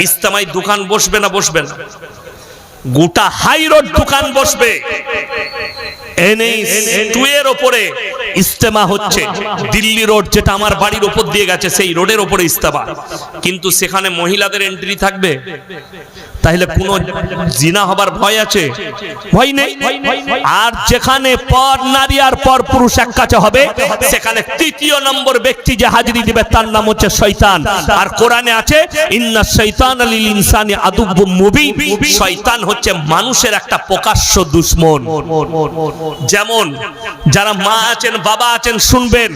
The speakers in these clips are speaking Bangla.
ইস্তেমায় দোকান বসবে না বসবে না? গোটা হাই রোড দোকান বসবে। NH2 এর উপরে ইস্তেমা হচ্ছে। দিল্লি রোড যেটা আমার বাড়ির উপর দিয়ে গেছে সেই রোডের উপরে ইস্তেমা, কিন্তু সেখানে মহিলাদের এন্ট্রি থাকবে? তাহলে কোনো জিনা হবার ভয় আছে? ভয় নেই। আর যেখানে পর নারী আর পর পুরুষ এক কাছে হবে, সেখানে তৃতীয় নম্বর ব্যক্তি যে হাজিরি দিবে তার নাম হচ্ছে শয়তান। আর কোরআনে আছে ইন্না শাইতানা লিল ইনসানি আদুব্বুম মুবিন, শয়তান হচ্ছে মানুষের একটা প্রকাশ্য দুশমন। যেমন যারা মা আছেন বাবা আছেন শুনবেন,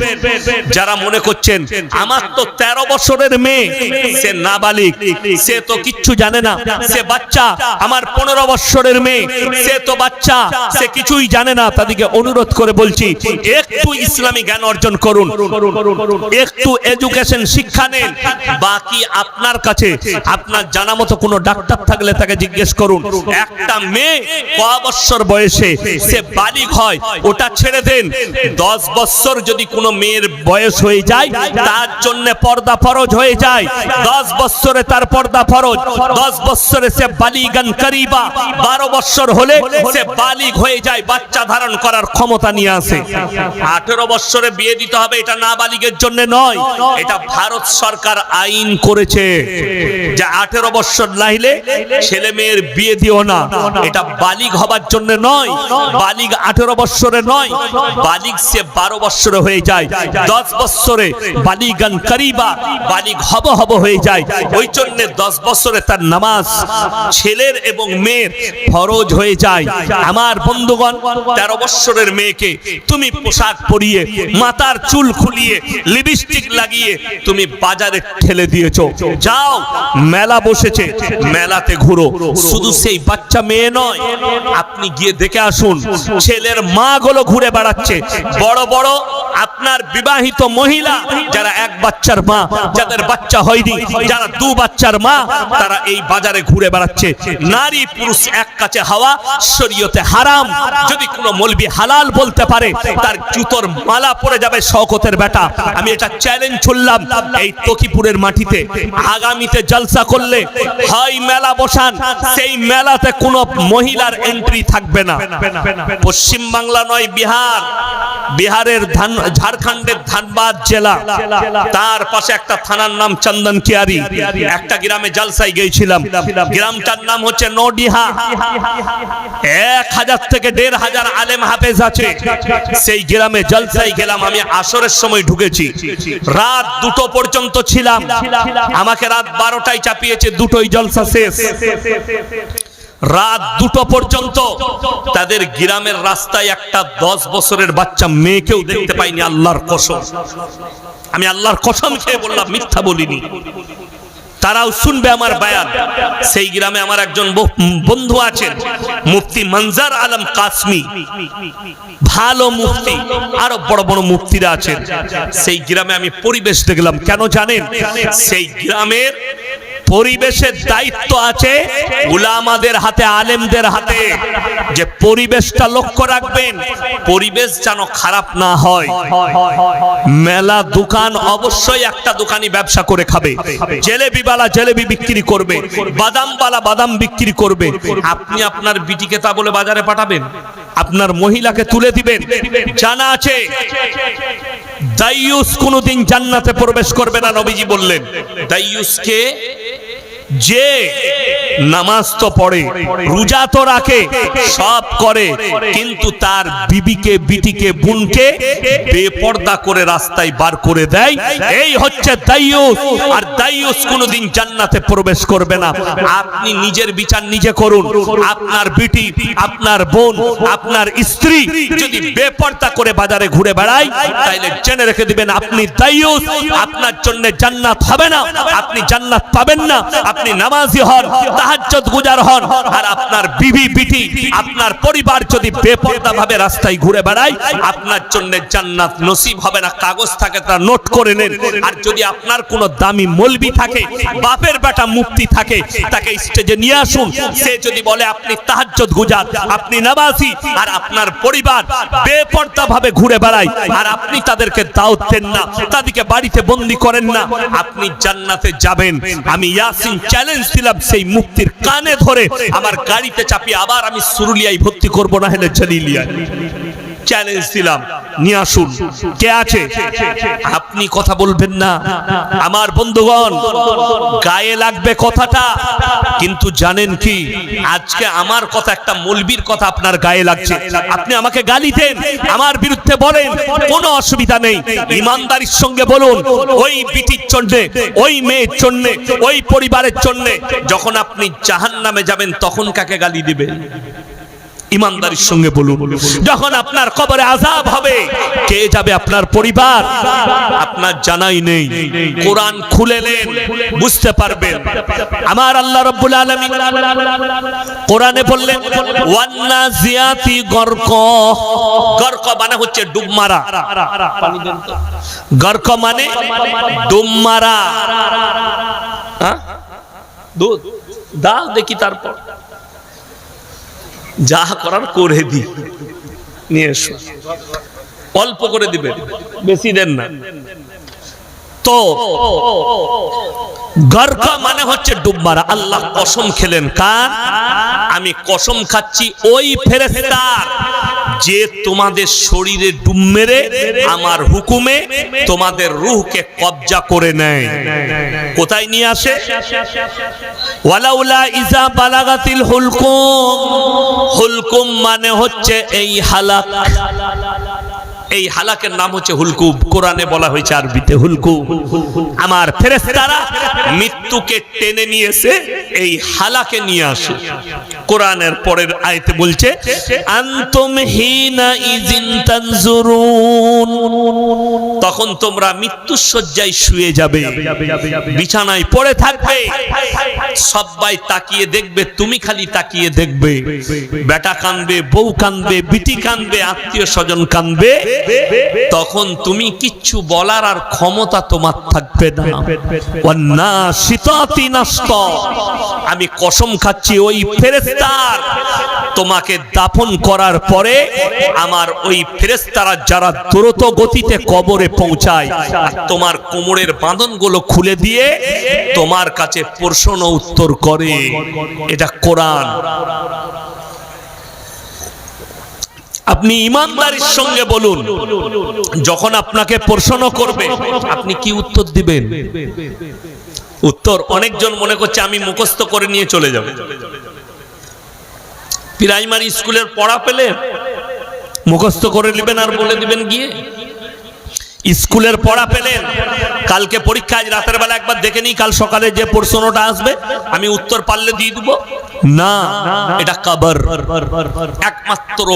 যারা মনে করছেন আমার তো 13 বছরের মেয়ে, সে নাবালিগ, সে তো কিচ্ছু জানে না, সে বাচ্চা, আমার 15 বছরের মেয়ে, সে তো বাচ্চা, সে কিছুই জানে না, তাদেরকে অনুরোধ করে বলছি একটু ইসলামী জ্ঞান অর্জন করুন, একটু এডুকেশন শিক্ষা নেন। বাকি আপনার কাছে আপনার জানা মতো কোনো ডাক্তার থাকলে তাকে জিজ্ঞেস করুন, একটা মেয়ে কয় বছর বয়সে সে বালিগ হয় ওটা ছেড়ে দেন। 10 বছর যদি কোনো মেয়ের বয়স হয়ে যায় তার জন্য পর্দা ফরজ হয়ে যায়। 10 বছরে তার পর্দা ফরজ, 10 বছরে সে বালিগান করিবা, 12 বছর হলে সে বালিগ হয়ে যায়, বাচ্চা ধারণ করার ক্ষমতা নিয়ে আসে। 18 বছরে বিয়ে দিতে হবে, এটা নাবালিগের জন্য নয়, এটা ভারত সরকার আইন করেছে যে 18 বছর নাইলে ছেলে মেয়ের বিয়ে দিও না। এটা বালিগ হবার জন্য নয়, বালিগ 18 বছরে নয়, বালিগ সে 12 বছরে হয়ে যায়। 10 বছরে বালিগান করিবা, বালিগ হব হয়ে যায়। ওই জন্য 10 বছরে তার নামাজ ছেলের এবং মেয়ের ফরজ হয়ে যায়। আমার বন্ধুগণ, 13 বছরের মেয়েকে তুমি পোশাক পরিয়ে মাথার চুল খুলিয়ে লিপস্টিক লাগিয়ে তুমি বাজারে ঠেলে দিয়েছো, যাও মেলা বসেছে মেলাতে ঘুরো। শুধু সেই বাচ্চা মেয়ে নয়, আপনি গিয়ে দেখে আসুন ছেলের মা গুলো ঘুরে বেড়াচ্ছে, বড় বড় আপনার বিবাহিত মহিলা যারা এক বাচ্চার মা, যাদের বাচ্চা হয়নি, যারা 2 বাচ্চার মা, তারা এই বাজারে ঘুরে বেড়াচ্ছে। নারী পুরুষ এক কাছে হওয়া শরীয়তে হারাম। যদি কোনো মৌলবি হালাল বলতে পারে তার জুতোর মালা পড়ে যাবে শওকতের বেটা। আমি এটা চ্যালেঞ্জ ছুড়লাম এই তকিপুরের মাটিতে। আগামীতে জলসা করলে হয় মেলা বসান, সেই মেলাতে কোনো মহিলার এন্ট্রি থাকবে না। পশ্চিম বাংলা নয়, বিহারের ঝাড়খণ্ডের ধানবাদ জেলা, তার পাশে একটা থানার নাম চন্দন কিয়ারি। একটা গ্রামে জলসায় গিয়েছিলাম, গ্রামটার নাম হচ্ছে নডিহা। 1000 থেকে 1500 আলেম হাফেজ আছে সেই গ্রামে জলসায় গেলাম। আমি আসরের সময় ঢুকেছি, রাত 2টো পর্যন্ত ছিলাম। আমাকে রাত 12টায় চাপিয়েছে, 2টোই জলসা শেষ। রাত 2টো পর্যন্ত তাদের গ্রামের রাস্তায় একটা 10 বছরের বাচ্চা মেয়েকেও দেখতে পাইনি। আল্লাহর কসম, আমি আল্লাহর কসম খেয়ে বললাম, মিথ্যা বলিনি। তারাও শুনবে আমার বয়ান। সেই গ্রামে আমার একজন বন্ধু আছেন, মুফতি মনজার আলম কাসমি, ভালো মুফতি, আরো বড় বড় মুফতিরা আছেন। সেই গ্রামে আমি পরিবেশ দেখলাম। কেন জানেন? সেই গ্রামের পরিবেশের দায়িত্ব আছে উলামাদের হাতে, আলেমদের হাতে, যে পরিবেশটা লক্ষ্য রাখবেন, পরিবেশ যেন খারাপ না হয়। মেলা দোকান অবশ্যই একটা দোকানি ব্যবসা করে খাবে, জেলেবিওয়ালা জেলেবি বিক্রি করবে, বাদামওয়ালা বাদাম বিক্রি করবে। আপনি আপনার বিটিকে তা বলে বাজারে পাঠাবেন? আপনার মহিলাকে তুলে দিবেন? জানা আছে দাইয়ুস কোনদিন জান্নাতে প্রবেশ করবে না। নবীজি বললেন দাইয়ুসকে যে নামাজ তো পড়ে, রোজা তো রাখে, সব করে, কিন্তু তার বিবিকে, বিটিকে, বোনকে বেপর্দা করে রাস্তায় বার করে দেয়, এই হচ্ছে দাইয়ুস। আর দাইয়ুস কোনদিন জান্নাতে প্রবেশ করবে না। আপনি নিজের বিচার নিজে করুন। আপনার বিটি, আপনার বোন, আপনার স্ত্রী যদি বেপর্দা করে বাজারে ঘুরে বেড়ায়, তাইলে জেনে রেখে দিবেন আপনি দাইয়ুস। আপনার জন্য জান্নাত হবে না, আপনি জান্নাত পাবেন না। আপনি নামাজি হন, তাহাজ্জুদ গুজার হন, আর আপনার বিবি বিটি আপনার পরিবার যদি বেপরদা ভাবে রাস্তায় ঘুরে বেড়ায়, আপনার জন্য জান্নাত নসিব হবে না। কাগজ থাকে তা নোট করে নেন। আর যদি আপনার কোনো দামি মৌলবি থাকে, বাপের বেটা মুফতি থাকে, তাকে স্টেজে নিয়ে আসুন। সে যদি বলে আপনি তাহাজ্জুদ গুজার, আপনি নামাজি, আর আপনার পরিবার বেপরদা ভাবে ঘুরে বেড়ায়, আর আপনি তাদেরকে দাওয়াত দেন না, তাদেরকে বাড়িতে বন্দি করেন না, আপনি জান্নাতে যাবেন। আমি ইয়াসিন চ্যালেঞ্জ দিলাম সেই মুফতির কানে ধরে আমার গাড়িতে চাপিয়ে আবার আমি সুরুলিয়ায় ভর্তি করব, না হলে জালিলিয়ায়। চ্যালেঞ্জ দিলাম, নিয়ে আসুন। কে আছে? আপনি কথা বলবেন না। আমার বন্ধুগণ, গায়ে লাগবে কথাটা, কিন্তু জানেন কি, আজকে আমার কথা, একটা মৌলবীর কথা আপনার গায়ে লাগছে, আপনি আমাকে গালি দেন, আমার বিরুদ্ধে বলেন, কোনো অসুবিধা নেই। ইমানদারির সঙ্গে বলুন, ওই বিটির জন্য, ওই মেয়ের জন্য, ওই পরিবারের জন্য যখন আপনি জাহান্নামে যাবেন, তখন কাকে গালি দিবেন? ইমানদারির সঙ্গে বলুন। যখন আপনার কবরে আযাব হবে, কে যাবে? আপনার পরিবার। আপনার জানাই নেই। কোরআন খুলে নেন, বুঝতে পারবেন। আমার আল্লাহ রাব্বুল আলামিন কোরআনে বললেন, ওয়ান্নাজিয়াতি গরক। গরক মানে হচ্ছে ডুব মারা। গরক মানে ডুব মারা। দুধ দাও দেখি, তারপর যা করার করে দি, নিয়ে এসো। অল্প করে দিবেন, বেশি দেন না। তো গরকা মানে হচ্ছে ডুব মারা। আল্লাহ কসম খেলেন, কার? আমি কসম খাচ্ছি ওই ফেরেশতার যে তোমাদের শরীরে ডুব মেরে আমার হুকুমে তোমাদের রূহকে কবজা করে নেয়। কোথায় নিয়ে আসে? ওয়ালাউলা ইজা বালাগাতিল হুলকুম। হুলকুম মানে হচ্ছে এই হালাক। এই হালাকের নাম হচ্ছে হুলকুম। কোরআনে বলা হয়েছে আরবিতে হুলকুম। আমার ফেরেশতারা মৃত্যুকে টেনে নিয়ে এসে এই হালাকে নিয়ে আসে। কোরআনের পরের আয়াতে বলছে, আনতুম হিনা ইজিন তানজুরুন। তখন তোমরা মৃত্যুর শয্যায় শুয়ে যাবে, বিছানায় পড়ে থাকবে, সবাই তাকিয়ে দেখবে, তুমি খালি তাকিয়ে দেখবে। বেটা কাঁদবে, বউ কাঁদবে, বিটি কাঁদবে, আত্মীয় স্বজন কাঁদবে। তখন তুমি কিচ্ছু বলার আর ক্ষমতা তোমার থাকবে না। ওয়ান্নাশিতাতি নাশতা। আমি কসম খাচ্ছি ওই ফেরেশতার তোমাকে দাফন করার পরে আমার ওই ফেরেশতারা যারা দ্রুত গতিতে কবরে পৌঁছায়, তোমার কোমরের বাঁধনগুলো খুলে দিয়ে তোমার কাছে প্রশ্ন উত্তর করে। এটা কোরআন। আপনি ইমানদারির সঙ্গে বলুন, যখন আপনাকে প্রশ্ন করবে আপনি কি উত্তর দিবেন? উত্তর অনেকজন মনে করছে আমি মুখস্থ করে নিয়ে চলে যাব। প্রাইমারি স্কুলের পড়া পেলে মুখস্থ করে নেবেন আর বলে দিবেন গিয়ে। স্কুলের পড়া পেলেন, কালকে পরীক্ষা, আজ রাতের বেলা একবার দেখে নিই, কাল সকালে যে প্রশ্নটা আসবে আমি উত্তর পারলে দিয়ে দেব না। এটা কবর। একমাত্র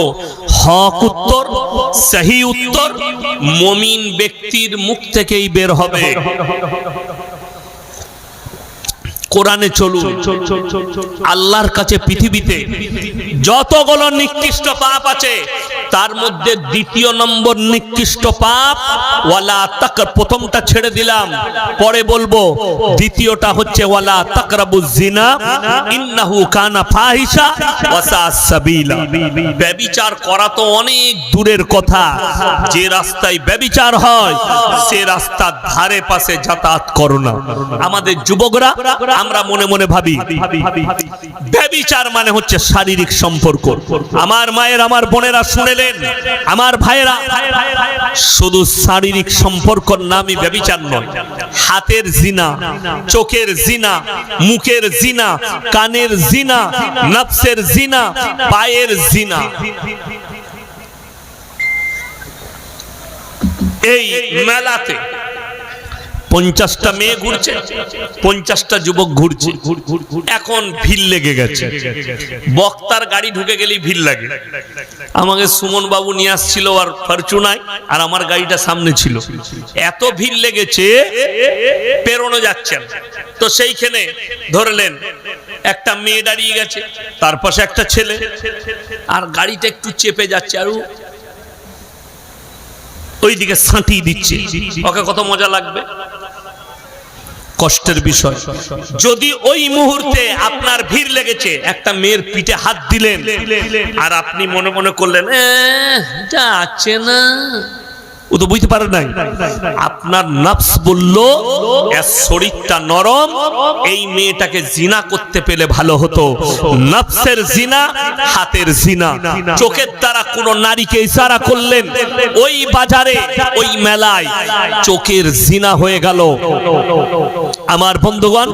হক উত্তর, সহি উত্তর মুমিন ব্যক্তির মুখ থেকেই বের হবে। কোরআনে চলুন। আল্লাহর কাছে পৃথিবীতে যতগুলো নিকৃষ্ট পাপ আছে তার মধ্যে দ্বিতীয় নম্বর নিকৃষ্ট পাপ ওয়ালা তাক। প্রথমটা ছেড়ে দিলাম, পরে বলবো। দ্বিতীয়টা হচ্ছে ওয়ালা তাকরাবুজ জিনা ইন্নাহু কানা ফাহিশা ওয়া সাআ সাবিলা। ব্যভিচার করা তো অনেক দূরের কথা, যে রাস্তায় ব্যভিচার হয় সে রাস্তার ধারে পাশে যাতায়াত করো না। আমাদের যুবকরা আমরা মনে মনে ভাবি ব্যভিচার মানে হচ্ছে শারীরিক সম্পর্ক। আমার মায়ের, আমার বোনেরা শুনেলেন, আমার ভাইয়েরা, শুধু শারীরিক সম্পর্কর নামই ব্যভিচার নয়। হাতের জিনা, চোখের জিনা, মুখের জিনা, কানের জিনা, নফসের জিনা, পায়ের জিনা। এই মেলাতে 50টা মেয়ে ঘুরছে, 50টা যুবক ঘুরছে। এখন ভিড় লেগে গেছে, বক্তার গাড়ি ঢুকে গেলেই ভিড় লাগে। আমাকে সুমন বাবু নিয়ে আসছিল আর ফরচুনায়, আর আমার গাড়িটা সামনে ছিল। এত ভিড় লেগেছে পেরোনো যাচ্ছে না। তো সেইখানে ধরলেন একটা মেয়ে দাঁড়িয়ে গেছে, তার পাশে একটা ছেলে, আর গাড়িটা একটু চেপে যাচ্ছে, আর ওইদিকে সাঁটিয়ে দিচ্ছে। ওকে কত মজা লাগবে। কষ্টের বিষয়, যদি ওই মুহূর্তে আপনার ভিড় লেগেছে, একটা মেয়ের পিঠে হাত দিলেন, আর আপনি মনে মনে করলেন যাচ্ছে না, ও তো বুঝতে পারে নাই। আপনার নফস বলল এর শরীরটা নরম, এই মেয়েটাকে জিনা করতে পেলে ভালো হতো। নফসের জিনা, হাতের জিনা। চোখের দ্বারা কোন নারীকে ইশারা করলেন, ওই বাজারে ওই মেলায় চোখের জিনা হয়ে গেল। আমার বন্ধুগণ,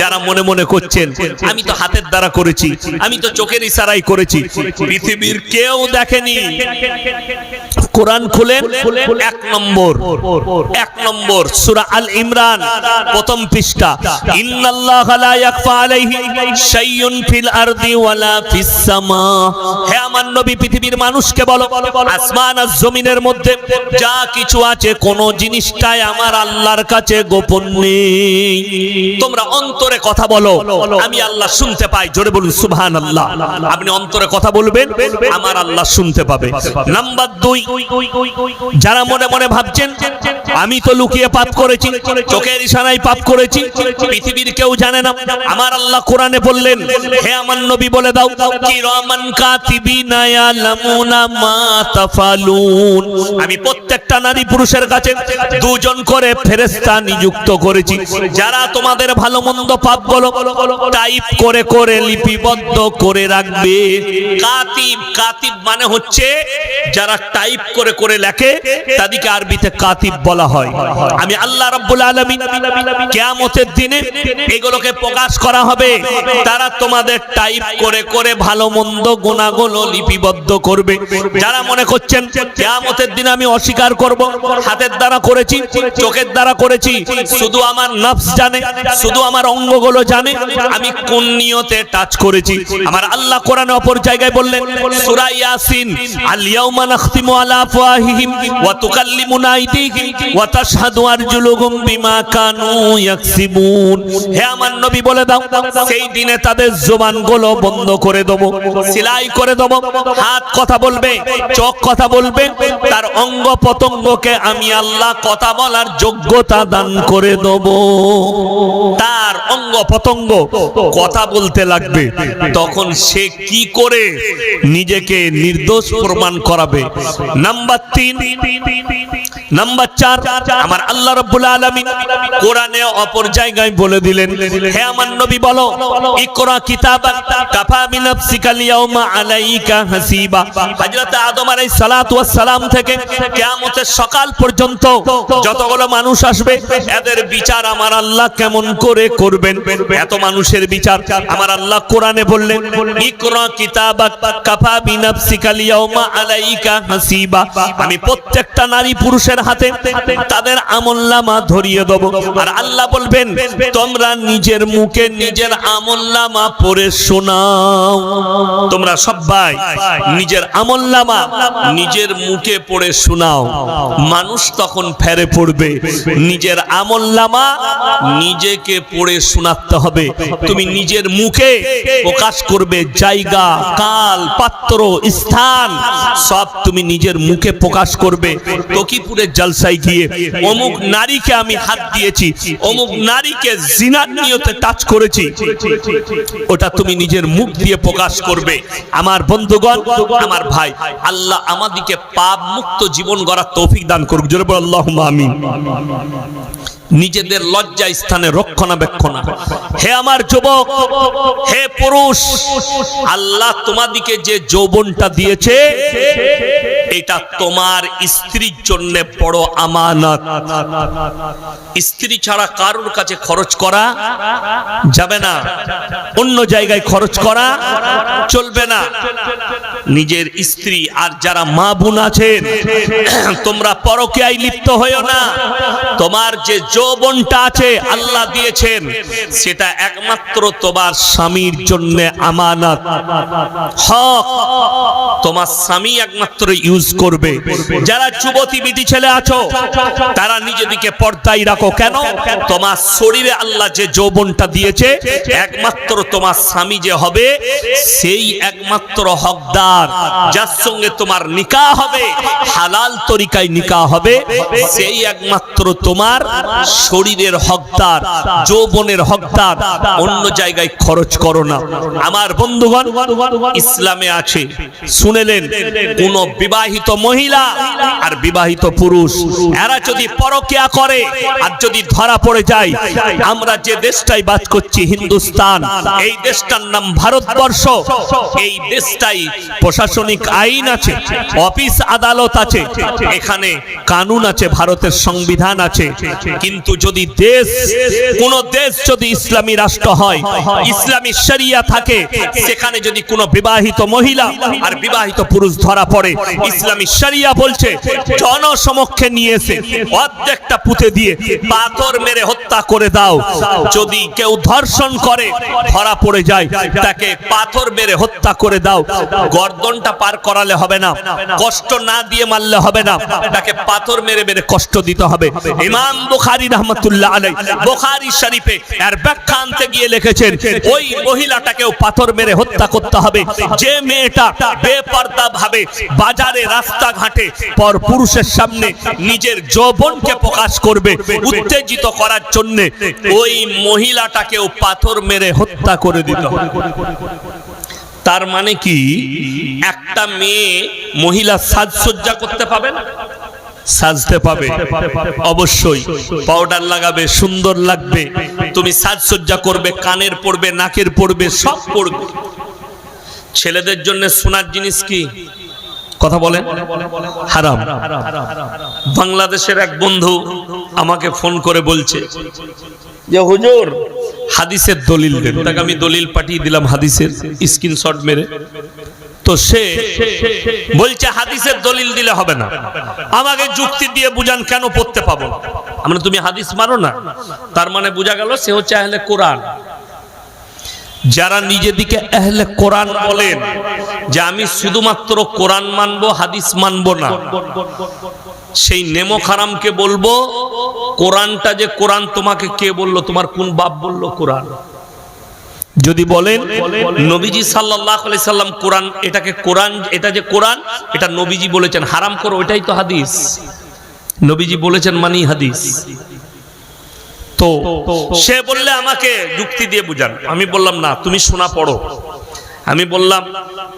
যারা মনে মনে করছেন আমি তো হাতের দ্বারা করেছি, আমি তো চোখের ইশারাই করেছি, পৃথিবীর কেউ দেখেনি। কোরআন খুলেন, এক নম্বর সূরা আল ইমরান প্রথম পৃষ্ঠা। ইন্নাল্লাহা লা ইয়াখফা আলাইহি শাইউন ফিল আরদি ওয়ালা ফিস সামা। হে আমার নবী, পৃথিবীর মানুষকে বলো, আসমান আর জমিনের মধ্যে যা কিছু আছে, কোন জিনিসটাই আমার আল্লাহর কাছে গোপন নেই। তোমরা অন্তরে কথা বলো, আমি আল্লাহ শুনতে পাই। জোরে বলুন সুবহানাল্লাহ। আপনি অন্তরে কথা বলবেন, আমার আল্লাহ শুনতে পাবে। নাম্বার 2, যারা মনে মনে ভাবছেন আমি তো লুকিয়ে পাপ করেছি, চোখের ইশারায় পাপ করেছি, পৃথিবীর কেউ জানে না, আমার আল্লাহ কোরআনে বললেন, হে আমার নবী বলে দাও, কিরামান কাতিবিনা ইয়ালামুনা মা তাফালুন। আমি প্রত্যেকটা নারী পুরুষের কাছে 2 জন করে ফেরেশতা নিযুক্ত করেছি, যারা তোমাদের ভালো মন্দ পাপগুলো টাইপ করে করে লিপিবদ্ধ করে রাখবে। কাতিব মানে হচ্ছে যারা টাইপ করে করে লেখে, তাদেরকে আরবিতে কাতিব বলা হয়। আমি আল্লাহ রাব্বুল আলামিন কিয়ামতের দিনে এগুলোকে প্রকাশ করা হবে, তারা তোমাদের টাইপ করে করে ভালো মন্দ গুনাহগুলো লিপিবদ্ধ করবে। যারা মনে করছেন কিয়ামতের দিনে আমি অস্বীকার করব, হাতের দ্বারা করেছি, চোখের দ্বারা করেছি, শুধু আমার নফস জানে, শুধু আমার অঙ্গগুলো জানে আমি কোন নিয়তে টাচ করেছি। আমার আল্লাহ কোরআনে অপর জায়গায় বললেন, সূরা ইয়াসিন, আল ইয়াউমা নাখতিমু আলা আফওয়াহিহিম ওয়া তুকাল্লিমুনা আইদিহিম ওয়া তাশহাদু আরজুলুহুম বিমা কানু ইয়াকসিবুন। হে আমার নবী বলে দাও, সেই দিনে তাদের জবানগুলো বন্ধ করে দেব, সেলাই করে দেব, হাত কথা বলবে, চোখ কথা বলবে, তার অঙ্গ প্রত্যঙ্গকে আমি আল্লাহ কথা বলার যোগ্যতা দান করে দেব। তার অঙ্গ প্রত্যঙ্গ কথা বলতে লাগবে, তখন সে কি করে নিজেকে নির্দোষ প্রমাণ করাবে। নাম্বার 3, নাম্বার 4, আমার আল্লাহ রাব্বুল আলামিন কোরআনে অপর জায়গায় বলে দিলেন, হে আমার নবী বলো, ইকরা কিতাবাক কাফা বিনাফসিকা আল-ইয়াউমা আলাইকা হাসিবা। হযরত আদম আলাইহিস সালাতু ওয়াস সালাম থেকে কিয়ামতের সকাল পর্যন্ত যতগুলো মানুষ আসবে, এদের বিচার আমার আল্লাহ কেমন করে করবেন, এত মানুষের বিচার আমার আল্লাহ কোরআনে বললেন, ইকরা কিতাবাক কাফা বিনাফসিকা আল-ইয়াউমা আলাইকা হাসিবা। আমি প্রত্যেকটা নারী পুরুষের হাতে তাদের আমলনামা ধরিয়ে দেব, আর আল্লাহ বলবেন তোমরা নিজের মুখে নিজের আমলনামা পড়ে শোনাও। তোমরা সবাই নিজের আমলনামা নিজের মুখে পড়ে শোনাও। মানুষ তখন ফেরে পড়বে, নিজের আমলনামা নিজেকে পড়ে শোনাতে হবে। তুমি নিজের মুখে প্রকাশ করবে, জায়গা, কাল, পাত্র, স্থান সব তুমি নিজের মুখে প্রকাশ করবে। তকিপুরের জলসায় গিয়ে অমুক নারীকে আমি হাত দিয়েছি, অমুক নারীকে জিনার নিয়তে টাচ করেছি, ওটা তুমি নিজের মুখ দিয়ে প্রকাশ করবে। আমার বন্ধুগণ, আমার ভাই, আল্লাহ আমাদেরকে পাপ মুক্ত জীবন গড়ার তৌফিক দান করুক। জোরে বলো আল্লাহুম্মা আমিন। নিজেদের লজ্জা স্থানে রক্ষণাবেক্ষণ। হে আমার যুবক, হে পুরুষ, আল্লাহ তোমাদিকে যে যৌবনটা দিয়েছে, এটা তোমার স্ত্রীর জন্য বড় আমানত। স্ত্রী ছাড়া কারোর কাছে খরচ করা যাবে না, অন্য জায়গায় খরচ করা চলবে না। নিজের স্ত্রী আর যারা মা বোন আছেন, তোমরা পরকীয়ায় লিপ্ত হয়েও না। তোমার যে যৌবনটা আছে আল্লাহ দিয়েছেন, সেটা একমাত্র তোমার স্বামীর জন্য আমানত, হক। তোমার স্বামী একমাত্র ইউজ করবে। যারা যুবতী বিটি ছেলে আছো, তারা নিজেদিকে পর্দায় রাখো। কেন? তোমার শরীরে আল্লাহ যে যৌবনটা দিয়েছে, একমাত্র তোমার স্বামী যে হবে, সেই একমাত্র হকদার। যার সঙ্গে তোমার নিকাহ হবে, হালাল তরিকায় নিকাহ হবে, সেই একমাত্র তোমার শরীরের হকদার, যৌবনের হকদার। অন্য জায়গায় খরচ করো না। আমার বন্ধুগণ, ইসলামে আছে, শুনেলেন, কোন বিবাহিত মহিলা আর বিবাহিত পুরুষ এরা যদি পরকীয়া করে আর যদি ধরা পড়ে যায়, আমরা যে দেশটাই বাস করছি হিন্দুস্তান, এই দেশটার নাম ভারতবর্ষ। এই দেশটাই প্রশাসনিক আইন আছে, অফিস আদালত আছে, এখানে কানুন আছে, ভারতের সংবিধান আছে। কিন্তু যদি কোন দেশ যদি ইসলামী রাষ্ট্র হয়, ইসলামী শরিয়া থাকে, সেখানে যদি কোনো বিবাহিত মহিলা আর বিবাহিত পুরুষ ধরা পড়ে, ইসলামী শরিয়া বলছে জনসমক্ষে নিয়ে এসে অর্ধেকটা পুঁতে দিয়ে পাথর মেরে হত্যা করে দাও। যদি কেউ ধর্ষণ করে ধরা পড়ে যায়, তাকে পাথর মেরে হত্যা করে দাও। গর্দনটা পার করালে হবে না, কষ্ট না দিয়ে মারলে হবে না, তাকে পাথর মেরে মেরে কষ্ট দিতে হবে। ইমাম বুখারী রাহমাতুল্লাহ আলাইহি বুখারী শরীফে এর ব্যাখ্যা আনতে গিয়ে লিখেছেন, ওই মহিলাটাকেও পাথর মেরে হত্যা করতে হবে যে মেয়েটা বেপরদা ভাবে বাজারে রাস্তাঘাটে পর পুরুষের সামনে নিজের যৌবনকে প্রকাশ করবে উত্তেজিত করার জন্য, ওই মহিলাটাকেও পাথর মেরে হত্যা করে দিতে হবে। তার মানে কি, একটা মেয়ে মহিলা সাজসজ্জা করতে পাবে না? সাজতে পাবে, অবশ্যই পাউডার লাগাবে, সুন্দর লাগবে, তুমি সাজসজ্জা করবে, কানের পড়বে, নাকের পড়বে, সব পড়বে। ছেলেদের জন্য সোনার জিনিস কি কথা বলেন? হারাম। বাংলাদেশের এক বন্ধু আমাকে ফোন করে বলছে যে হুজুর হাদিসের দলিল দেন। তাকে আমি দলিল পাঠিয়ে দিলাম, হাদিসের স্ক্রিনশট মেরে। তো সে বলছে হাদিসের দলিল দিলে হবে না, আমাকে যুক্তি দিয়ে বুঝান কেন পড়তে পাবো না। আমরা তুমি হাদিস মানো না, তার মানে বোঝা গেল সে হচ্ছে আহলে কোরআন। যারা নিজেদিকে আহলে কোরআন বলেন যে আমি শুধুমাত্র কোরআন মানবো, হাদিস মানবো না, সেই নেমো খারামকে বলবো, কোরআনটা যে কোরআন তোমাকে কে বললো? তোমার কোন বাপ বললো কোরআন? যদি বলেন নবীজি সাল্লাল্লাহু আলাইহি সাল্লাম কোরআন, এটাকে কোরআন, এটা যে কোরআন এটা নবীজি বলেছেন, হারাম করো, ওইটাই তো হাদিস। নবীজি বলেছেন মানি হাদিস। তো সে বললে আমাকে যুক্তি দিয়ে বুঝান। আমি বললাম না, তুমি শোনা পড়ো। আমি বললাম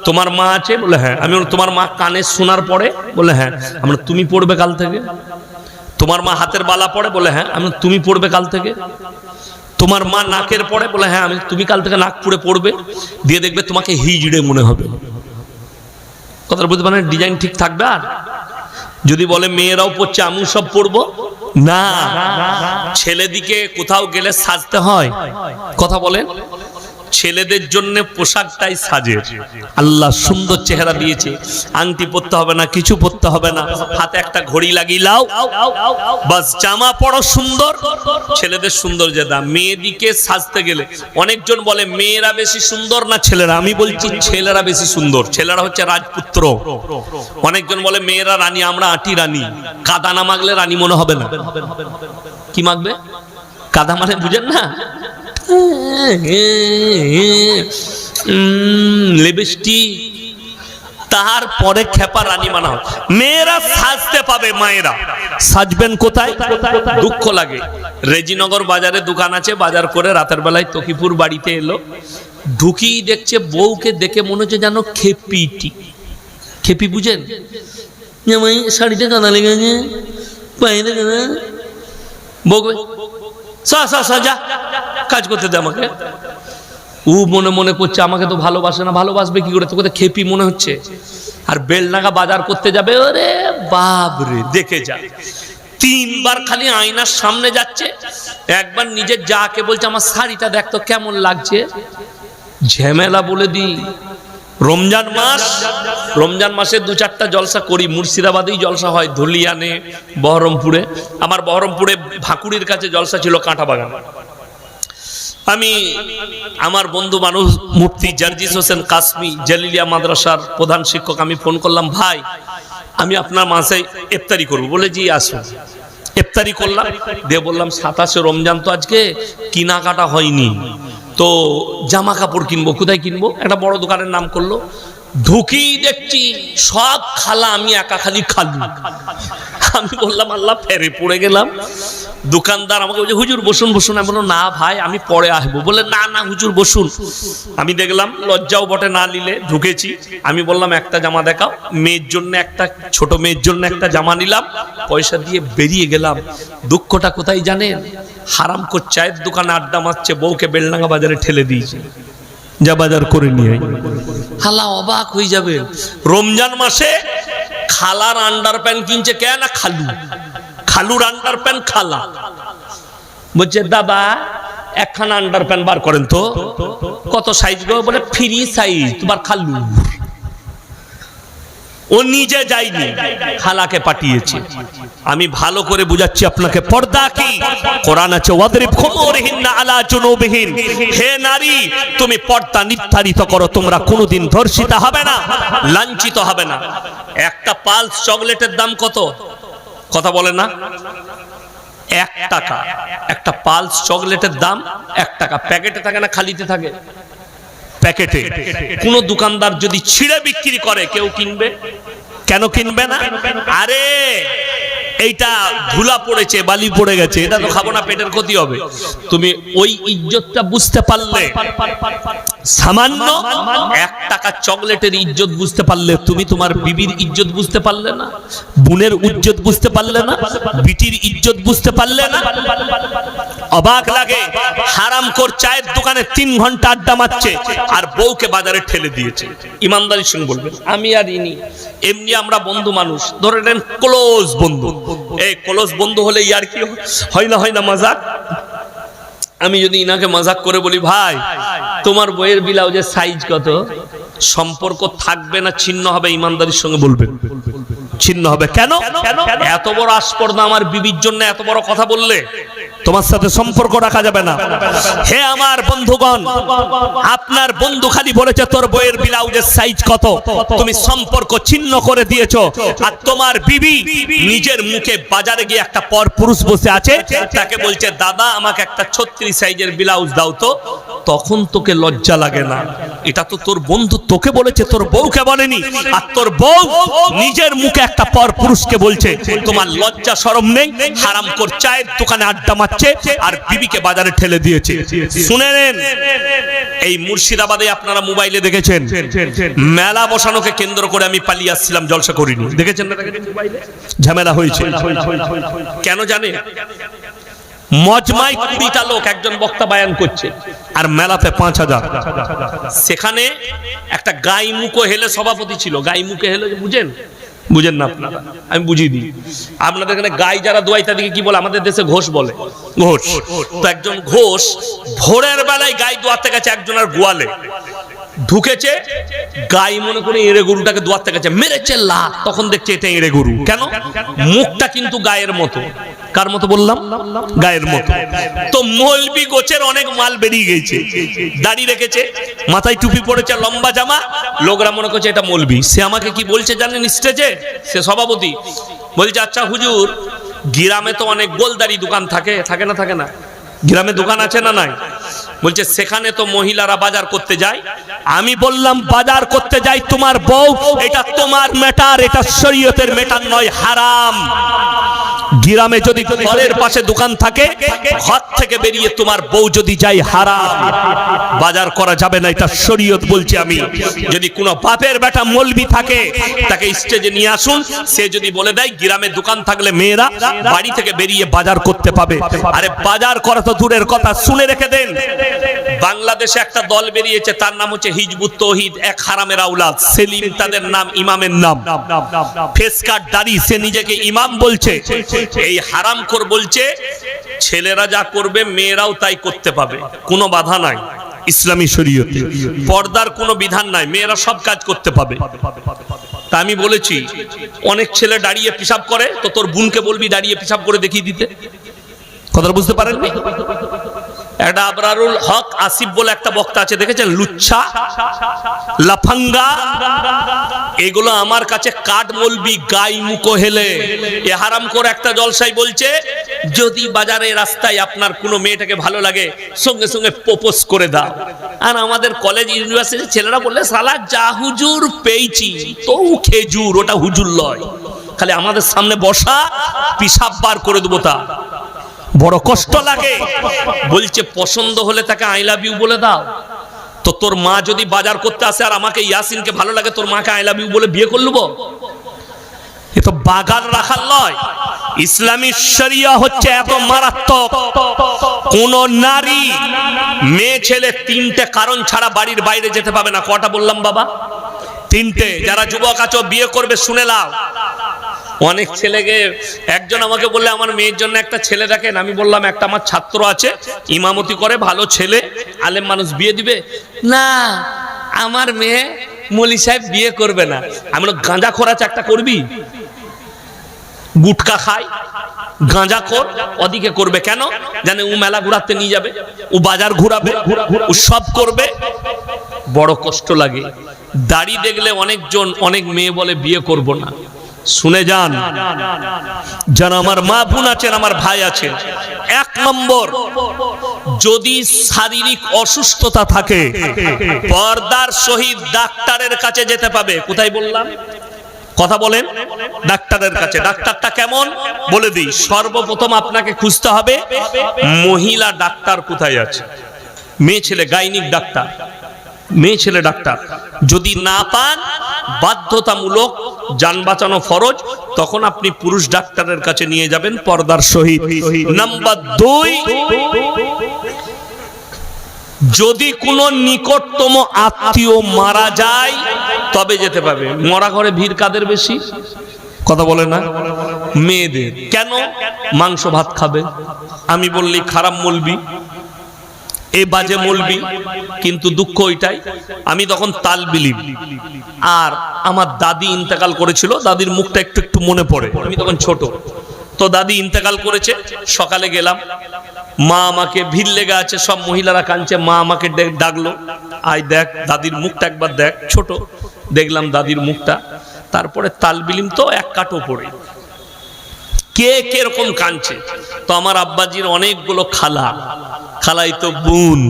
তোমার মা আছে? বলে হ্যাঁ। আমি তোমার মা কানে শোনার পড়ে? বলে হ্যাঁ। আমরা তুমি পড়বে কাল থেকে। তোমার মা হাতের বালা পড়ে? বলে হ্যাঁ। আমি তুমি পড়বে কাল থেকে। তোমার মা নাকের পড়ে? বলে হ্যাঁ। আমি তুমি কাল থেকে নাক পুড়ে পড়বে, দিয়ে দেখবে তোমাকে হিজড়ে মনে হবে। কথা বুঝতে পারেন? ডিজাইন ঠিক থাকবে। আর যদি বলে মেয়েরাও পড়ছে আমিও সব পড়বো, না, ছেলেদিকে কোথাও গেলে সাজতে হয়। কথা বলেন, ছেলেদের জন্য পোশাকটাই সাজের। আল্লাহ সুন্দর চেহারা দিয়েছে, আংটি পরতে হবে না, কিছু পরতে হবে না, হাতে একটা ঘড়ি লাগিয়ে লাও, বাস জামা পরো সুন্দর। ছেলেদের সুন্দর যেটা, মেয়েদিকে সাজতে গেলে অনেকজন বলে মেয়েরা বেশি সুন্দর না ছেলেরা। আমি বলছি ছেলেরা বেশি সুন্দর, ছেলেরা হচ্ছে রাজপুত্র। অনেকজন বলে মেয়েরা রানী, আমরা আটি রানী। কাদা না মাগলে রানী মনে হবে না। কি মাগবে? কাদা মানে বুঝেন না? লিপস্টিক, তারপরে খেপা রানী মানা হয়। মেয়েরা সাজতে পাবে, মায়েরা সাজবেন কোথায়? দুঃখ লাগে। রেজিনগর বাজারে দোকান আছে, বাজার করে রাতের বেলায় তকিপুর বাড়িতে এলো, ঢুকি দেখছে বউকে দেখে মনে হচ্ছে যেন খেপিটি। খেপি বুঝেন? শাড়িতে কাদা লেগেছে, পায়ে কাদা, বউকে যা কাজ করতে দে আমাকে। ও মনে মনে করছে আমাকে তো ভালোবাসে না, ভালোবাসবে কি করে? তোকে খেপি মনে হচ্ছে। আর বেলনাগা বাজার করতে যাবে, ওরে বাপরে, দেখে যা। 3 বার খালি আয়নার সামনে যাচ্ছে, একবার নিজের যাকে বলছে আমার শাড়িটা দেখতো কেমন লাগছে। ঝামেলা বলে দি, রমজান মাসে দু চারটা জলসা করি। মুর্শিদাবাদেই জলসা হয়, ধুলিয়ানে, বহরমপুরে। আমার বহরমপুরে ভাকুড়ির কাছে জলসা ছিল, কাঁটা বাগান। আমি আমার বন্ধু মানুষ মুফতি জার্জিস হোসেন কাসমি জালিলিয়া মাদ্রাসার প্রধান শিক্ষক, আমি ফোন করলাম, ভাই আমি আপনার মাসে ইফতারি করব। বলে জি আসুন। ইফতারি করলাম, দিয়ে বললাম 27 রমজান তো আজকে কেনাকাটা হয়নি, তো জামা কাপড় কিনবো, কোথায় কিনবো? একটা বড় দোকানের নাম করলো। ঢুকি দেখছি সব খালা, আমি একা খালি খালু। আমি বললাম আল্লাহ, ফেরে পড়ে গেলাম। দোকানদার আমাকে বলছে হুজুর বসুন বসুন। আমি বললাম না ভাই, আমি পরে আসবো। বলে না না হুজুর বসুন। আমি দেখলাম লজ্জাও বটে না নিলে, ঢুকেছি। আমি বললাম একটা জামা দেখাও। মেয়ের জন্য একটা, ছোট মেয়ের জন্য একটা জামা নিলাম, পয়সা দিয়ে বেরিয়ে গেলাম। দুঃখটা কোথায় জানেন? হারাম করে চায়ের দোকানে আড্ডা মারছে, বউকে বেলডাঙ্গা বাজারে ঠেলে দিয়েছে, যা বাজার করে নিয়ে। খালা অবাক হয়ে যাবে, রমজান মাসে খালার আন্ডার প্যান্ট কিনছে কে? না খালু। খালুর আন্ডার প্যান্ট খালা। বলছে দাদা একখানা আন্ডার প্যান্ট বার করেন তো। কত সাইজ গো? বলে ফ্রি সাইজ, তোমার খালু। ও নিজে যায়নি, খালাকে পাঠিয়েছে। আমি ভালো করে বুঝাচ্ছি আপনাকে, পর্দা কি? কোরআন আছে ওয়াদরিব খুমুরহিন্না আলা জুনুবিহিন। হে নারী, তুমি পর্দা নির্ধারিত করো, তোমরা কোনোদিন ধর্ষিতা হবে না, লাঞ্ছিত হবে না। একটা পালস চকলেটের দাম কত? কথা বলে না? 1 টাকা। একটা পালস চকলেটের দাম 1 টাকা। প্যাকেটে থাকে না খালিতে থাকে? প্যাকেটে। কোন দোকানদার যদি ছিঁড়ে বিক্রি করে, কেউ কিনবে? কেন কিনবে না? আরে এইটা ধুলা পড়েছে, বালি পড়ে গেছে, এটা তো খাবো না, পেটের ক্ষতি হবে। তুমি ওই ইজ্জতটা বুঝতে পারলে, সামান্য 1 টাকা চকলেটের ইজ্জত বুঝতে পারলে, তুমি তোমার বিবির ইজ্জত বুঝতে পারলে না? বোনের ইজ্জত বুঝতে পারলে না? বিটির ইজ্জত বুঝতে পারলে না? অবাক লাগে, হারাম কর চায়ের দোকানে 3 ঘন্টা আড্ডা মারছে, আর বউকে বাজারে ঠেলে দিয়েছে। ইমানদারির সঙ্গে বলবেন, আমি আর ইনি এমনি আমরা বন্ধু মানুষ, ধরে নেন ক্লোজ বন্ধু। এই ক্লোজ বন্ধু হলে ইয়ার কি হয় না মজাক। আমি যদি ইনাকে মজাক করে বলি, ভাই তোমার বইয়ের ব্লাউজের সাইজ কত? সম্পর্ক থাকবে না ছিন্ন হবে? ইমানদারির সঙ্গে বলবেন ছিন্ন হবে। কেন? এত বড় আস্পর্ধা আমার বিবির জন্য এত বড় কথা বললে তোমার সাথে সম্পর্ক রাখা যাবে না। হে আমার বন্ধুগণ, আপনার বন্ধু খালি বলেছে তোর বইয়ের ব্লাউজের সাইজ কত, তুমি সম্পর্ক ছিন্ন করে দিয়েছো। আর তোমার বিবি নিজের মুখে বাজারে গিয়ে একটা পর পুরুষ বসে আছে, তাকে বলছে দাদা আমাকে একটা 36 সাইজের ব্লাউজ দাও তো। তখন তোকে লজ্জা লাগে না? এটা তো তোর বন্ধু তোকে বলেছে, তোর বউকে বলেনি। আর তোর বউ নিজের মুখে একটা পর পুরুষকে বলছে, তোমার লজ্জা শরম নেই? হারাম কর চায়ের দোকানে আড্ডা মারছে আর বিবিকে বাজারে ঠেলে দিয়েছে। শুনে নেন, এই মুর্শিদাবাদে আপনারা মোবাইলে দেখেছেন, মেলা বসানোকে কেন্দ্র করে আমি পালিয়ে আসছিলাম, জলসা করিনি। দেখেছেন না? ঝামেলা হয়েছে কেন জানে? মজমায় 20টা লোক, একজন বক্তা বায়ান করছে, আর মেলাতে 5000। সেখানে একটা গাই মুখো হেলে সভাপতি ছিল। গাই মুখে হেলে বুঝেন না আপনারা? আমি বুঝিয়ে দিই আপনাদের। এখানে গাই যারা দোয়াই তাদেরকে কি বলে? আমাদের দেশে ঘোষ বলে। ঘোষ। তো একজন ঘোষ ভোরের বেলায় গাই দোয়াতে গেছে একজনের গোয়ালে, ঢুকেছে। গাই মনে করে এঁড়ে গরুটাকে দোয়াতে গেছে, মেরেছে লাত। তখন দেখছে এটা এঁড়ে গরু। কেন? মুখটা কিন্তু গায়ের মতো। কার মতো বললাম? গায়ের মতো। তো মৌলবি গোছের অনেক মাল বেরিয়ে গেছে, দাড়ি রেখেছে, মাথায় টুপি পড়েছে, লম্বা জামা। লোকরা মনে করছে এটা মৌলবি। সে আমাকে কি বলছে জানেন? স্টেজে সে সভাপতি বলছে, আচ্ছা হুজুর, গ্রামে তো অনেক গোলদারি দোকান থাকে না? থাকে না? গ্রামে দোকান আছে না নাই? বলছে সেখানে তো মহিলারা বাজার করতে যায়। আমি বললাম বাজার করতে যায় তোমার বউ, এটা তোমার ম্যাটার, এটা শরীয়তের ম্যাটার নয়, হারাম। গ্রামে যদি ঘরের পাশে দোকান থাকে, ঘর থেকে বেরিয়ে তোমার বউ যদি যায়, হারাম, বাজার করা যাবে না, এটা শরীয়ত বলছি আমি। যদি কোনো বাপের বেটা মৌলবি থাকে, তাকে স্টেজে নিয়ে আসুন। সে যদি বলে দেয় গ্রামে দোকান থাকলে মেয়েরা বাড়ি থেকে বেরিয়ে বাজার করতে পাবে। আরে বাজার করা তো দূরের কথা, শুনে রেখে দেন, বাংলাদেশে একটা দল বেরিয়েছে, তার নাম হচ্ছে হিজবুত তৌহিদ। এক হারামের আওলাদ, সেলিম তাদের নাম, ইমামের নাম, ফেসকাট দাড়ি, সে নিজেকে ইমাম বলছে। এই হারামখোর বলছে ছেলেরা যা করবে মেয়েরাও তাই করতে পাবে, কোনো বাধা নাই। ইসলামী শরীয়তে পর্দার কোনো বিধান নাই, মেয়েরা সব কাজ করতে পাবে। তা আমি বলেছি অনেক ছেলে দাঁড়িয়ে পেশাব করে, তো তোর বোনকে বলবি দাঁড়িয়ে পেশাব করে দেখিয়ে দিতে। কথাটা বুঝতে পারেননি? একটা আবরারুল হক আসিফ বলে একটা বক্তা আছে, দেখেছেন? লুচ্ছা, লাফাঙ্গা, এগুলো আমার কাছে কাঠ মলবি, গাই মুখো হেলে এ হারাম করে একটা জলসাই বলছে যদি বাজারে রাস্তায় আপনার কোনো মেয়েটাকে ভালো লাগে সঙ্গে সঙ্গে প্রপোজ করে দাও। আর আমাদের কলেজ ইউনিভার্সিটির ছেলেরা বললে শালা যা হুজুর পেয়েছি তো খেজুর, ওটা হুজুর লয়, খালি আমাদের সামনে বসা পিসাব বার করে দেবো। তা বড় কষ্ট লাগে। বলছে পছন্দ হলে তাকে আই লাভ ইউ বলে দাও। তো তোর মা যদি বাজার করতে আসে আর আমাকে ইয়াসিনকে ভালো লাগে, তোর মাকে আই লাভ ইউ বলে বিয়ে করলব? এ তো বাগান রাখার নয়। ইসলামী শরিয়া হচ্ছে এত মারাত্মক, কোন নারী মেয়ে ছেলে তিনটে কারণ ছাড়া বাড়ির বাইরে যেতে পাবে না। কটা বললাম বাবা? তিনটে। যারা যুবক আছো বিয়ে করবে শুনে নাও। অনেক ছেলেকে, একজন আমাকে বললে আমার মেয়ের জন্য একটা ছেলে দেখেন। আমি বললাম একটা আমার ছাত্র আছে, ইমামতি করে, ভালো ছেলে, আলেম মানুষ, বিয়ে দিবে না। আমার মেয়ে মলি সাহেব বিয়ে করবে না। আমি বললাম গাঁজা খোর আছে একটা, করবি? গুটকা খায়, গাঁজা খোর, ওদিকে করবে কেন? জানে ও মেলা ঘুরাতে নিয়ে যাবে, ও বাজার ঘুরাবে, ও সব করবে। বড় কষ্ট লাগে। দাড়ি দেখলে অনেকজন, অনেক মেয়ে বলে বিয়ে করব না। শুনে যান, যারা আমার মা বোন আছেন, আমার ভাই আছেন, এক নম্বর, যদি শারীরিক অসুস্থতা থাকে পর্দার সহিত ডাক্তারের কাছে যেতে পাবে। কোথায় বললাম? কথা বলেন। ডাক্তারের কাছে। ডাক্তারটা কেমন বলে দিই। সর্বপ্রথম আপনাকে খুঁজতে হবে মহিলা ডাক্তার কোথায় আছে। মেয়ে ছেলে গাইনিক ডাক্তার, মেয়ে ছেলে ডাক্তার যদি না পান, বাধ্যতামূলক, জান বাঁচানো ফরজ, তখন আপনি পুরুষ ডাক্তারের কাছে নিয়ে যাবেন পর্দার সহিত। নাম্বার 2, যদি কোনো নিকটতম আত্মীয় মারা যায় তবে যেতে পাবে। মরা ঘরে ভিড় কাদের বেশি? কথা বলে না? মেয়েদের। কেন? মাংস ভাত খাবে। আমি বললি খারাপ মলবি, এ বাজে মলবি, কিন্তু দুঃখ ওইটাই আমি তখন তালবিলিম। আর আমার দাদি ইন্তেকাল করেছিল, দাদির মুখটা একটু একটু মনে পড়ে, আমি তখন ছোট। তো দাদি ইন্তেকাল করেছে, সকালে গেলাম, মা আমাকে, ভিড় লেগে আছে, সব মহিলারা কাঁদছে, মা আমাকে ডাকলো, আয় দেখ দাদির মুখটা একবার দেখ। ছোট, দেখলাম দাদির মুখটা। তারপরে তালবিলিম তো এক কাটো পড়ে, কে কিরকম কাঁদছে। তো আমার আব্বাজির অনেকগুলো খালা, খালাই তো বোন,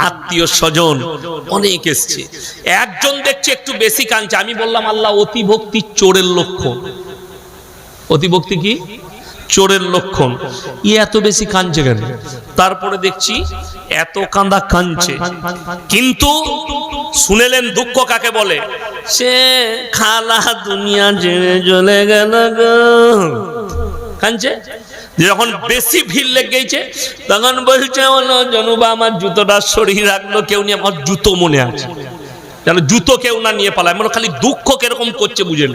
আত্মীয় স্বজন অনেক এসছে। একজন দেখছে একটু বেশি কাঁদছে। আমি বললাম আল্লাহ, অতিভক্তি চোরের লক্ষণ। অতিভক্তি কি? চোরের লক্ষণ। এত বেশি কাঁদছে কেন? তারপরে দেখছি এত কাঁদা কাঁদছে, কিন্তু শুনেলেন দুঃখ কাকে বলে? সে খালা দুনিয়া ছেড়ে চলে গেল গো, কাঁদছে। যখন বেশি ভিড় লেগে গেছে তখন বলছে হলো জনুবা আমার জুতোটা সরিয়ে রাখলো, কেউ নিয়ে, আমার জুতো মনে আছে, যেন জুতো কেউ না নিয়ে পালায়। মানে খালি দুঃখ কিরকম করছে বুঝেন।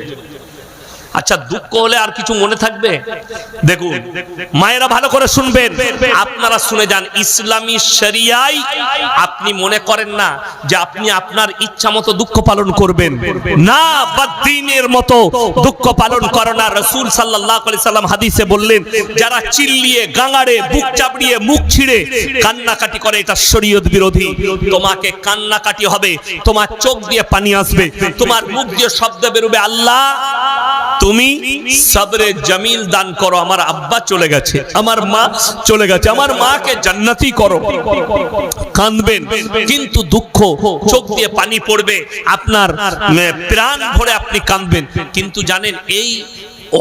আচ্ছা, দুঃখ হলে আর কিছু মনে থাকবে? দেখুন মায়েরা ভালো করে শুনবেন, আপনারা শুনে যান। ইসলামী শরিয়ায় আপনি মনে করেন না যে আপনি আপনার ইচ্ছা মতো দুঃখ পালন করবেন না, বদ্দিনের মতো দুঃখ পালন করো না। রাসূল সাল্লাল্লাহু আলাইহি সাল্লাম হাদিসে বললেন, যারা চিল্লিয়ে, গাঙাড়ে, বুক চাপড়িয়ে, মুখ ছিঁড়ে কান্নাকাটি করে, এটা শরীয়ত বিরোধী। তোমাকে কান্নাকাটি হবে, তোমার চোখ দিয়ে পানি আসবে, তোমার মুখ দিয়ে শব্দ বেরোবে, আল্লাহ তুমি সবরে জামিল দান করো। আমার আব্বা চলে গেছে, আমার মা চলে গেছে, আমার মাকে জান্নাতি করো। কাঁদবেন, কিন্তু দুঃখ, চোখ দিয়ে পানি পড়বে, আপনার প্রাণ ভরে আপনি কাঁদবেন। কিন্তু জানেন এই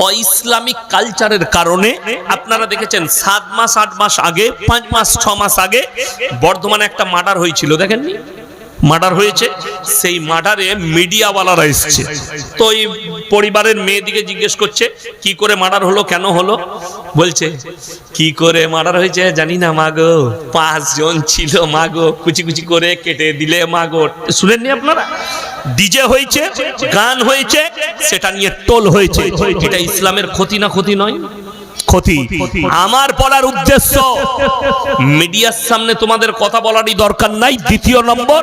অইসলামিক কালচারের কারণে আপনারা দেখেছেন 7 মাস 8 মাস আগে, 5 মাস 6 মাস আগে বর্ধমানে একটা মার্ডার হয়েছিল, দেখেননি? মার্ডার হয়েছে, সেই মার্ডারে মিডিয়াওয়ালারা এসেছে। তো এই পরিবারের মেয়েদিকে জিজ্ঞেস করছে কি করে মার্ডার হলো, কেন হলো? বলছে কি করে মার্ডার হয়েছে জানি না মাগো, 5 জন ছিল মাগো, কুচি কুচি করে কেটে দিলে মাগো। শুনেননি আপনারা? ডিজে হয়েছে, গান হয়েছে, সেটা নিয়ে টোল হয়েছে। এটা ইসলামের ক্ষতি না ক্ষতি নয়? ক্ষতি। আমার বলার উদ্দেশ্য, মিডিয়ার সামনে তোমাদের কথা বলারই দরকার নাই। দ্বিতীয় নম্বর,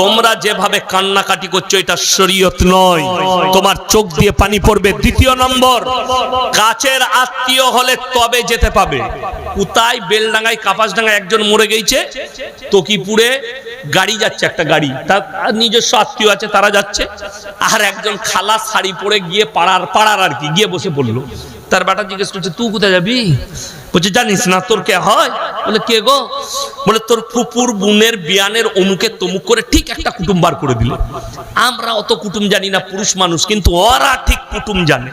তোমরা যেভাবে কান্নাকাটি করছো এটা শরীয়ত নয়, তোমার চোখ দিয়ে পানি পড়বে। দ্বিতীয় নম্বর, কাছের আত্মীয় হলে তবে যেতে পাবে। কোথায়? বেলডাঙ্গায়, কাপাসডাঙ্গায় একজন মরে গেছে, তকিপুরে গাড়ি যাচ্ছে, একটা গাড়ি, তার নিজস্ব আত্মীয় আছে, তারা যাচ্ছে, আর একজন খালা শাড়ি পরে গিয়ে পাড়ার আর কি গিয়ে বসে পড়লো। তার বেটা জিজ্ঞেস করছে, তুই কোথায় যাবি? বলছে, জানিস না তোর কে হয়? বলে, কে গো? বলে, তোর ফুপুর বোনের বিয়ানের অমুকে তমুক করে ঠিক একটা কুটুম বার করে দিল। আমরা অত কুটুম জানি না, পুরুষ মানুষ, কিন্তু ওরা ঠিক কুটুম জানে।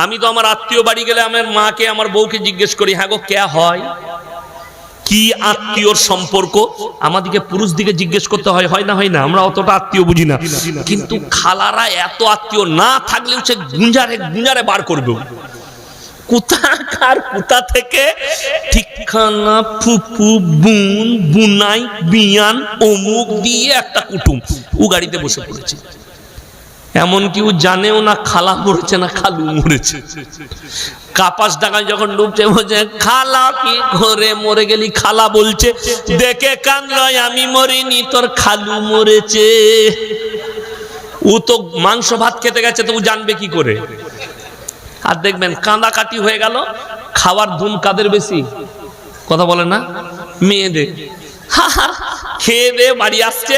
আমি তো আমার আত্মীয় বাড়ি গেলে আমার মাকে, আমার বউকে জিজ্ঞেস করি, হ্যাঁ গো কে হয়, কি আত্মীয়র সম্পর্ক? আমাদেরকে পুরুষ দিকে জিজ্ঞেস করতে হয়, হয় না? হয় না? আমরা অতটা আত্মীয় বুঝি না, কিন্তু খালারা এত আত্মীয় না থাকলেও সে গুঞ্জারে বার করবে। কোথা থেকে ঠিকানা, ফুপু, বোন, বুনাই, বিয়ান, অমুক দিয়ে একটা কুটুম ও গাড়িতে বসে পড়েছে। এমন কি ও জানেও না খালা মরেছে না খালু মরেছে। কাপাসডাঙ্গায় যখন ডুবছে, বলছে, খালা কি ঘরে মরে গেলি? খালা বলছে, দেখে কান্দলয়, আমি মরিনি, তোর খালু মরেছে। ও তো মাংস ভাত খেতে গেছে, তো ও জানবে কি করে? আর দেখবেন কাঁদাকাটি হয়ে গেল, খাওয়ার ধুম কাদের বেশি? কথা বলে না? মেয়েদের। খেয়ে দে বাড়ি আসছে,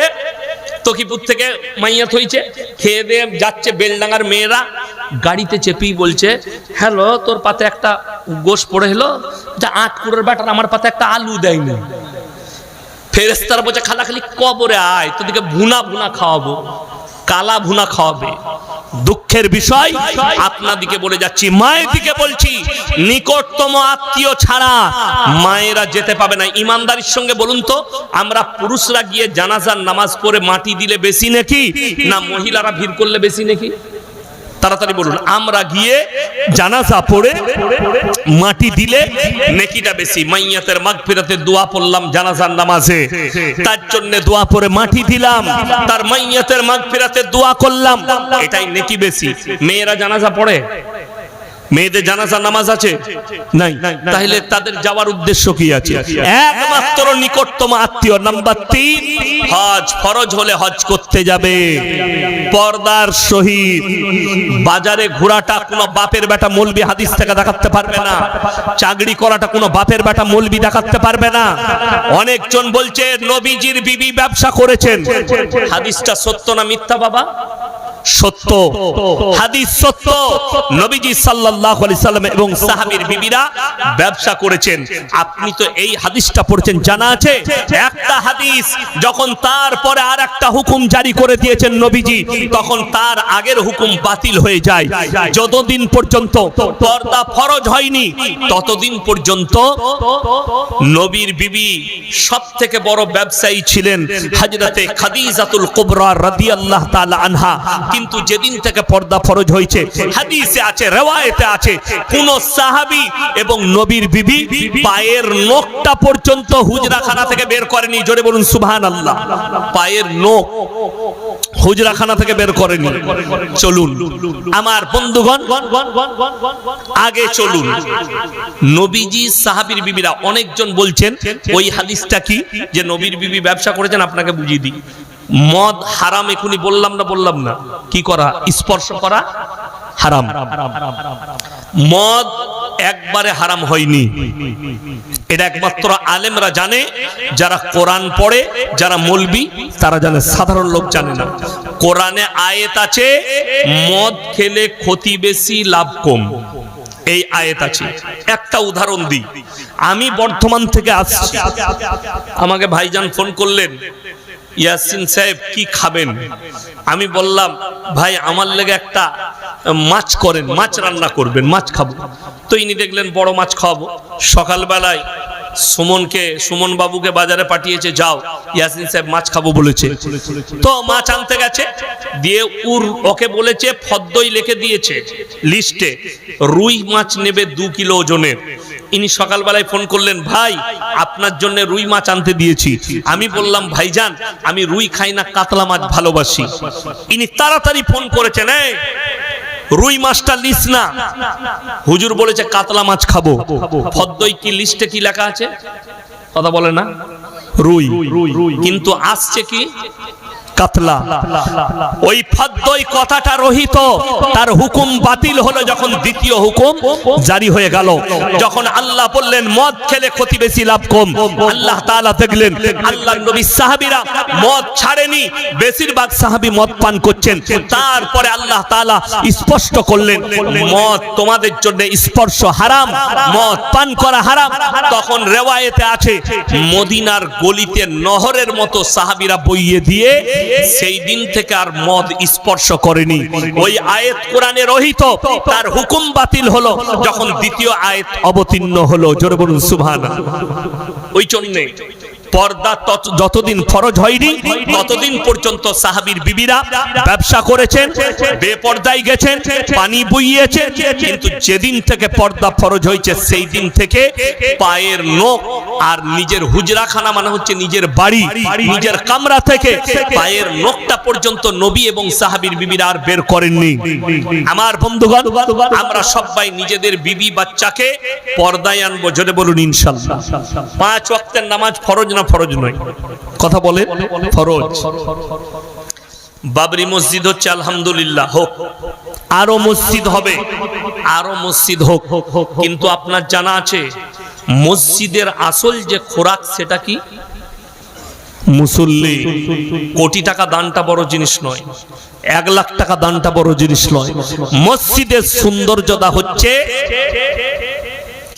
তকিপুর থেকে মাইয়াত হইছে, খেয়ে দিয়ে যাচ্ছে, বেলডাঙ্গার মেয়েরা গাড়িতে চেপেই বলছে, হ্যালো, তোর পাতে একটা গোশ পড়ে হলো, যা আটকুড়ের ব্যাটার আমার পাতে একটা আলু দেয়নি। ফেরেশতারা বলছে, খালা খালি কবরে আয়, তোদিকে ভুনা খাওয়াবো, কালা ভুনা খাওয়াবে। দুঃখের বিষয়, আপনাদিকে বলে যাচ্ছি, মায়ের দিকে বলছি, নিকটতম আত্মীয় ছাড়া মায়েরা যেতে পাবে না। ইমানদারির সঙ্গে বলুন তো, আমরা পুরুষরা গিয়ে জানাজার নামাজ পড়ে মাটি দিলে বেশি নাকি না মহিলারা ভিড় করলে বেশি নাকি? তাড়াতাড়ি বলুন। আমরা গিয়ে জানাজা পড়ে মাটি দিলে নেকিটা বেশি। মাইয়াতের মাগফিরাতের দোয়া পড়লাম জানাজার নামাজে, তার জন্য দোয়া পড়ে মাটি দিলাম, তার মাইয়াতের মাগফিরাতের দোয়া করলাম, এটাই নেকি বেশি। মেয়েরা জানাজা পড়ে? মেয়েদের জানাজা নামাজ আছে? নাই। তাহলে তাদের যাওয়ার উদ্দেশ্য কি আছে? একমাত্র নিকটতম আত্মীয়। নাম্বার 3, হজ ফরজ হলে হজ করতে যাবে পর্দার সহিত। বাজারে ঘোরাটা কোনো বাপের বেটা মৌলবি হাদিস থেকে দেখাতে পারবে না। চাকরি করাটা কোনো বাপের বেটা মৌলবি দেখাতে পারবে না। অনেকজন বলছে নবীজির বিবি ব্যবসা করেছেন, হাদিসটা সত্য না মিথ্যা বাবা? সত্য, হাদিস সত্য। নবীজি সাল্লাল্লাহু আলাইহি সাল্লাম এবং সাহাবীর বিবিরা ব্যবসা করেছেন। আপনি তো এই হাদিসটা পড়ছেন, জানা আছে? একটা হাদিস যখন তারপরে আর একটা হুকুম জারি করে দিয়েছেন নবীজি, তখন তার আগের হুকুম বাতিল হয়ে যায়। যতদিন পর্যন্ত পর্দা ফরজ হয়নি ততদিন পর্যন্ত নবীর বিবি সবথেকে বড় ব্যবসায়ী ছিলেন হযরতে খাদিজাতুল কুবরা রাদিয়াল্লাহু তাআলা আনহা। কিন্তু যেদিন থেকে পর্দা ফরজ হয়েছে, হাদিসে আছে, রওয়ায়েতে আছে, কোন সাহাবী এবং নবীর বিবি পায়ের নখটা পর্যন্ত হুজরাখানা থেকে বের করেনি। জোরে বলুন সুবহানাল্লাহ। পায়ের নখ হুজরাখানা থেকে বের করেনি। চলুন আমার বন্ধুগণ, আগে চলুন। নবীজি সাহাবীর বিবিরা, অনেকজন বলছেন ওই হাদিসটা কি যে নবীর বিবি ব্যবসা করেছেন, আপনাকে বুঝিয়ে দিই। মদ হারাম, এখনই বললাম না? কি করা? স্পর্শ করা হারাম। মদ একবারে হারাম হয়নি, এটা একমাত্র আলেমরা জানে, যারা কোরআন পড়ে, যারা মৌলবি তারা জানে, সাধারণ লোক জানে না। কোরআনে আয়াত আছে, মদ খেলে ক্ষতি বেশি লাভ কম, এই আয়াত আছে। একটা উদাহরণ দিই। আমি বর্ধমান থেকে আসছি, আমাকে ভাইজান ফোন করলেন, ইয়াসিন সাহেব কি খাবেন? আমি বললাম, ভাই আমার লেগে একটা মাছ করেন, মাছ রান্না করবেন, মাছ খাবো। তো ইনি দেখলেন বড় মাছ খাওয়াবো। সকালবেলায় সুমন বাবুকে বাজারে পাঠিয়েছে, যাও ইয়াসিন সাহেব মাছ খাবো বলেছে। তো মাছ আনতে গেছে, দিয়ে ওকে বলেছে, ফদ্দই লিখে দিয়েছে লিস্টে, রুই মাছ নেবে 2 কিলো ওজনের। ইনি সকালবেলায় ফোন করলেন, ভাই আপনার জন্য রুই মাছ আনতে দিয়েছি। আমি বললাম, ভাইজান আমি রুই খাই না, কাতলা মাছ ভালোবাসি। ইনি তাড়াতাড়ি ফোন করেছেন, রুই মাছটা লিস না, হুজুর বলেছে কাতলা মাছ খাবো। ফদ্দই কি লিস্টে কি লেখা আছে? কথা বলে না, রুই, কিন্তু আসছে কি কাতলা। ওই ফদ্দই কথাটা রহিত, তার হুকুম বাতিল হলো যখন দ্বিতীয় হুকুম জারি হয়ে গেল। যখন আল্লাহ বললেন মদ খেলে ক্ষতি বেশি লাভ কম, আল্লাহ তাআলা দেখলেন আল্লাহর নবী সাহাবীরা মদ ছাড়েনি, বেশিরভাগ সাহাবী মদ পান করছেন। তারপরে আল্লাহ তাআলা স্পষ্ট করলেন মদ তোমাদের জন্য স্পর্শ হারাম, মদ পান করা হারাম। তখন রিওয়ায়েতে আছে মদিনার গলিতে নহরের মতো সাহাবীরা বইয়ে দিয়ে সেই দিন থেকে আর মদ স্পর্শ করেনি। ওই আয়াত কোরআনে রহিত, তার হুকুম বাতিল হলো যখন দ্বিতীয় আয়াত অবতীর্ণ হলো। জোরে বলুন সুবহানাল্লাহ। ওই জন্য পর্দা যতদিন ফরজ হয়নি ততদিন পর্যন্ত সাহাবীর বিবিরা ব্যবসা করেছেন, বেপর্দায় গেছেন, পানি বইয়েছেন। কিন্তু যেদিন থেকে পর্দা ফরজ হয়েছে সেই দিন থেকে পায়ের নখ আর নিজের হুজরাখানা মানে হচ্ছে নিজের বাড়ি, নিজের কামরা থেকে পায়ের নখটা পর্যন্ত নবী এবং সাহাবীর বিবিরা আর বের করেননি। আমার বন্ধুগণ, আমরা সবাই নিজেদের বিবি বাচ্চাকে পর্দায় আনবো। জোরে বলুন ইনশাআল্লাহ। 5 ওয়াক্তের নামাজ ফরজ না ফরজ নয়? কথা বলে ফরজ। বাবরি মসজিদ হচ্ছে আলহামদুলিল্লাহ, হোক, আরো মসজিদ হবে, আরো মসজিদ হোক। কিন্তু আপনার জানা আছে মসজিদের আসল যে খোরাক সেটা কি? মুসল্লি। কোটি টাকা দানটা বড় জিনিস নয়, 1 লাখ টাকা দানটা বড় জিনিস নয়। মসজিদের সৌন্দর্যতা হচ্ছে